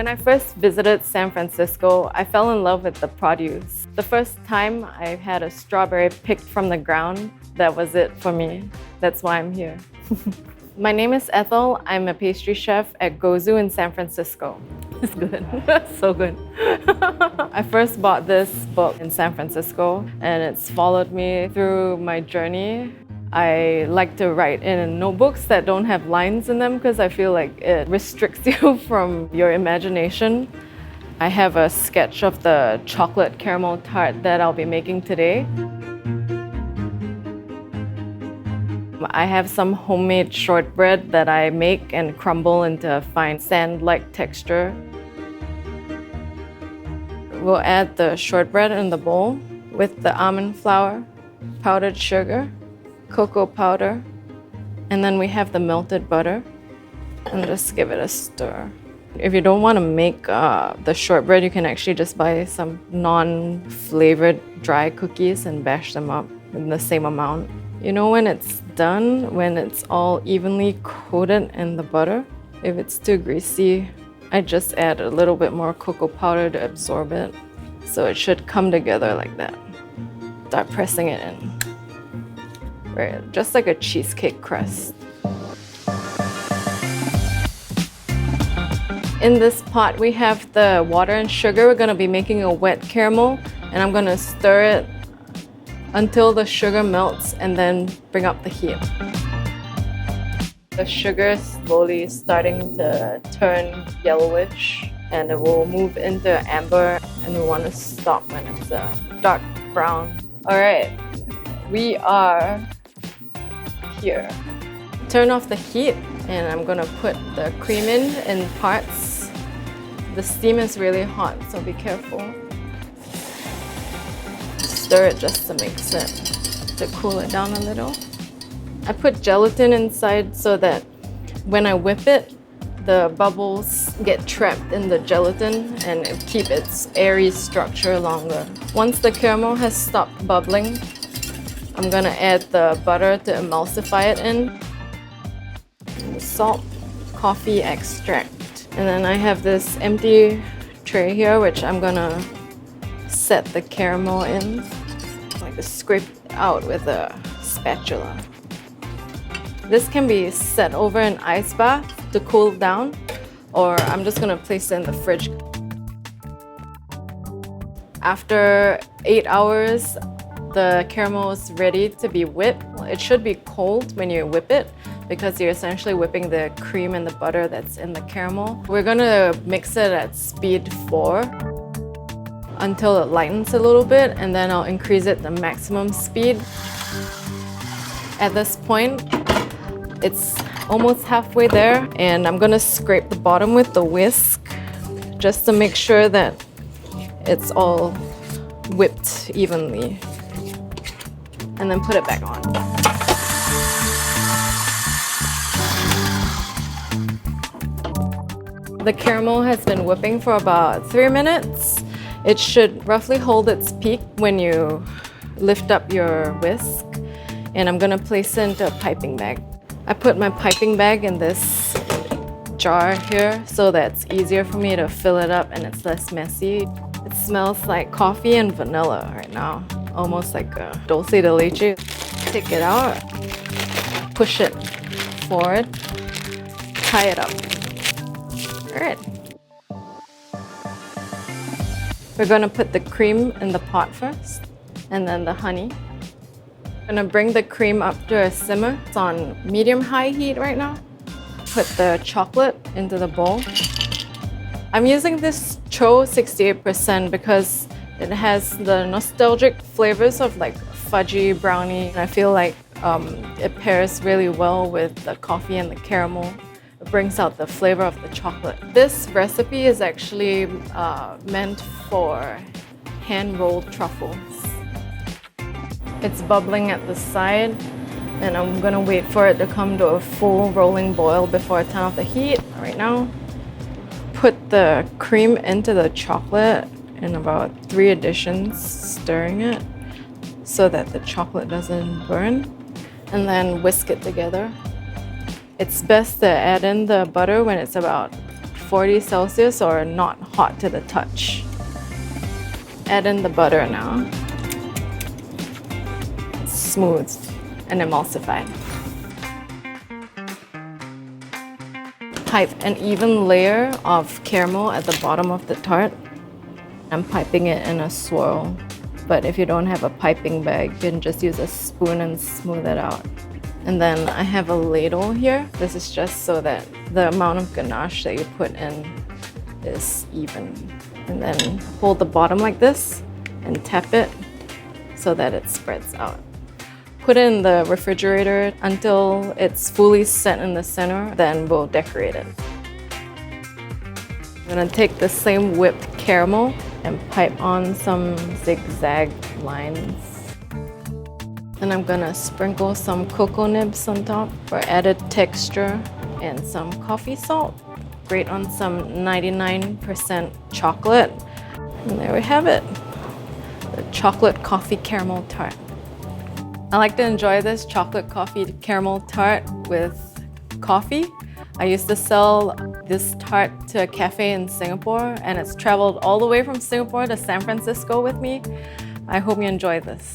When I first visited San Francisco, I fell in love with the produce. The first time I had a strawberry picked from the ground, that was it for me. That's why I'm here. My name is Ethel. I'm a pastry chef at Gozu in San Francisco. It's good. So good. I first bought this book in San Francisco and it's followed me through my journey. I like to write in notebooks that don't have lines in them because I feel like it restricts you from your imagination. I have a sketch of the chocolate caramel tart that I'll be making today. I have some homemade shortbread that I make and crumble into a fine sand-like texture. We'll add the shortbread in the bowl with the almond flour, powdered sugar, cocoa powder, and then we have the melted butter, and just give it a stir. If you don't want to make the shortbread, you can actually just buy some non-flavored dry cookies and bash them up in the same amount. You know when it's done, when it's all evenly coated in the butter? If it's too greasy, I just add a little bit more cocoa powder to absorb it. So it should come together like that. Start pressing it in. Right, just like a cheesecake crust. In this pot, we have the water and sugar. We're gonna be making a wet caramel, and I'm gonna stir it until the sugar melts and then bring up the heat. The sugar is slowly starting to turn yellowish and it will move into amber, and we want to stop when it's a dark brown. All right, we are here. Turn off the heat and I'm gonna put the cream in parts. The steam is really hot, so be careful. Stir it just to mix it, to cool it down a little. I put gelatin inside so that when I whip it, the bubbles get trapped in the gelatin and it keeps its airy structure longer. Once the caramel has stopped bubbling, I'm gonna add the butter to emulsify it in, the salt, coffee extract. And then I have this empty tray here, which I'm gonna set the caramel in, like scrape it out with a spatula. This can be set over an ice bath to cool down, or I'm just gonna place it in the fridge. After 8 hours, the caramel is ready to be whipped. It should be cold when you whip it because you're essentially whipping the cream and the butter that's in the caramel. We're gonna mix it at speed 4 until it lightens a little bit, and then I'll increase it to maximum speed. At this point, it's almost halfway there, and I'm gonna scrape the bottom with the whisk just to make sure that it's all whipped evenly. And then put it back on. The caramel has been whipping for about 3 minutes. It should roughly hold its peak when you lift up your whisk. And I'm gonna place it into a piping bag. I put my piping bag in this jar here so that it's easier for me to fill it up and it's less messy. It smells like coffee and vanilla right now, almost like a dulce de leche. Take it out, push it forward, tie it up. All right. We're gonna put the cream in the pot first, and then the honey. I'm gonna bring the cream up to a simmer. It's on medium-high heat right now. Put the chocolate into the bowl. I'm using this TCHO 68% because it has the nostalgic flavors of like fudgy brownie. And I feel like it pairs really well with the coffee and the caramel. It brings out the flavor of the chocolate. This recipe is actually meant for hand-rolled truffles. It's bubbling at the side, and I'm gonna wait for it to come to a full rolling boil before I turn off the heat. Right now, put the cream into the chocolate in about 3 additions, stirring it so that the chocolate doesn't burn, and then whisk it together. It's best to add in the butter when it's about 40 Celsius or not hot to the touch. Add in the butter now. Smooth and emulsified. Pipe an even layer of caramel at the bottom of the tart. I'm piping it in a swirl, but if you don't have a piping bag, you can just use a spoon and smooth it out. And then I have a ladle here. This is just so that the amount of ganache that you put in is even. And then hold the bottom like this and tap it so that it spreads out. Put it in the refrigerator until it's fully set in the center, then we'll decorate it. I'm gonna take the same whipped caramel and pipe on some zigzag lines. And I'm gonna sprinkle some cocoa nibs on top for added texture and some coffee salt. Grate on some 99% chocolate. And there we have it, the chocolate coffee caramel tart. I like to enjoy this chocolate coffee caramel tart with coffee. I used to sell this tart to a cafe in Singapore, and it's traveled all the way from Singapore to San Francisco with me. I hope you enjoy this.